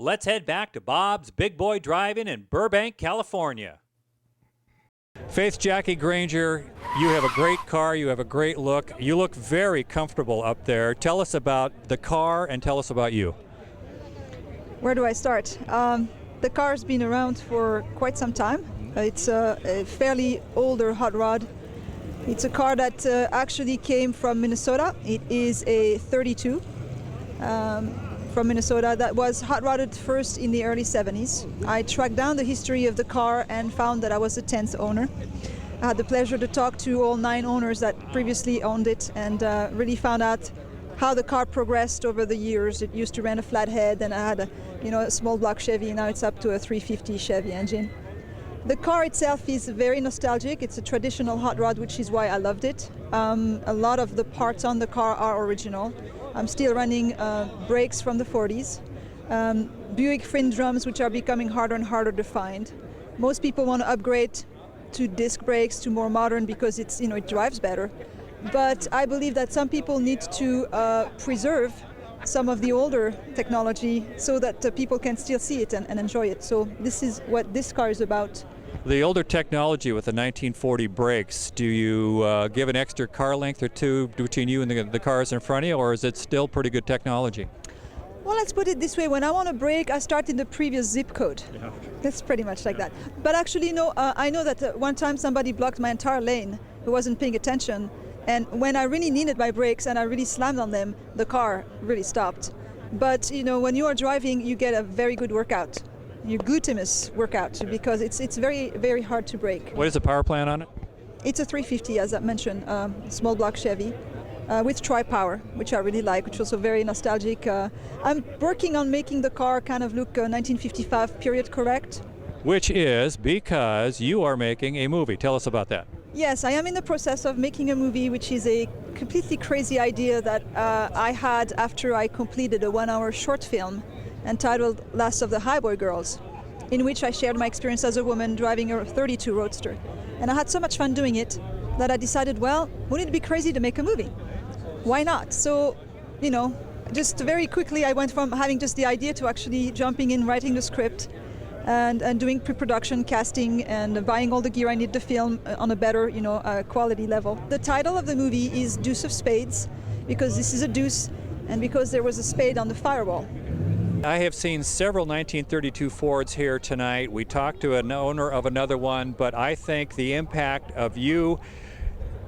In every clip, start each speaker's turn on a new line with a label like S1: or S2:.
S1: Let's head back to Bob's Big Boy Drive-In in Burbank, California. Faith Jackie Granger, you have a great car, you have a great look. You look very comfortable up there. Tell us about the car and tell us about you.
S2: Where do I start? The car's been around for quite some time. It's a fairly older hot rod. It's a car that actually came from Minnesota. It is a 32 from Minnesota that was hot rodded first in the early 70s. I tracked down the history of the car and found that I was the 10th owner. I had the pleasure to talk to all 9 owners that previously owned it and really found out how the car progressed over the years. It used to run a flathead, and I had a small block Chevy. Now it's up to a 350 Chevy engine. The car itself is very nostalgic. It's a traditional hot rod, which is why I loved it. A lot of the parts on the car are original. I'm still running brakes from the 40s. Buick fin drums, which are becoming harder and harder to find. Most people want to upgrade to disc brakes, to more modern, because it drives better. But I believe that some people need to preserve some of the older technology so that people can still see it and enjoy it. So this is what this car is about.
S1: The older technology with the 1940 brakes, do you give an extra car length or two between you and the cars in front of you, or is it still pretty good technology?
S2: Well, let's put it this way. When I want to brake, I start in the previous zip code. Yeah. That's pretty much like that. But actually, no, I know that one time somebody blocked my entire lane who wasn't paying attention. And when I really needed my brakes and I really slammed on them, the car really stopped. But when you are driving, you get a very good workout. Your gluteus workout, because it's very, very hard to brake.
S1: What is the power plant on it?
S2: It's a 350, as I mentioned, small block Chevy with tri-power, which I really like, which is also very nostalgic. I'm working on making the car kind of look 1955 period correct.
S1: Which is because you are making a movie. Tell us about that.
S2: Yes, I am in the process of making a movie, which is a completely crazy idea that I had after I completed a 1-hour short film entitled Last of the Highboy Girls, in which I shared my experience as a woman driving a 32 Roadster. And I had so much fun doing it that I decided, well, wouldn't it be crazy to make a movie? Why not? So, just very quickly I went from having just the idea to actually jumping in, writing the script, and doing pre-production, casting, and buying all the gear I need to film on a better, quality level. The title of the movie is Deuce of Spades, because this is a deuce, and because there was a spade on the firewall.
S1: I have seen several 1932 Fords here tonight. We talked to an owner of another one, but I think the impact of you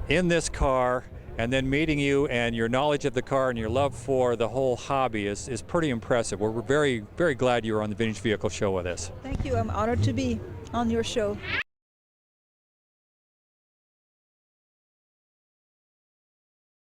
S1: in this car and then meeting you and your knowledge of the car and your love for the whole hobby is pretty impressive. We're very, very glad you were on the Vintage Vehicle Show with us.
S2: Thank you. I'm honored to be on your show.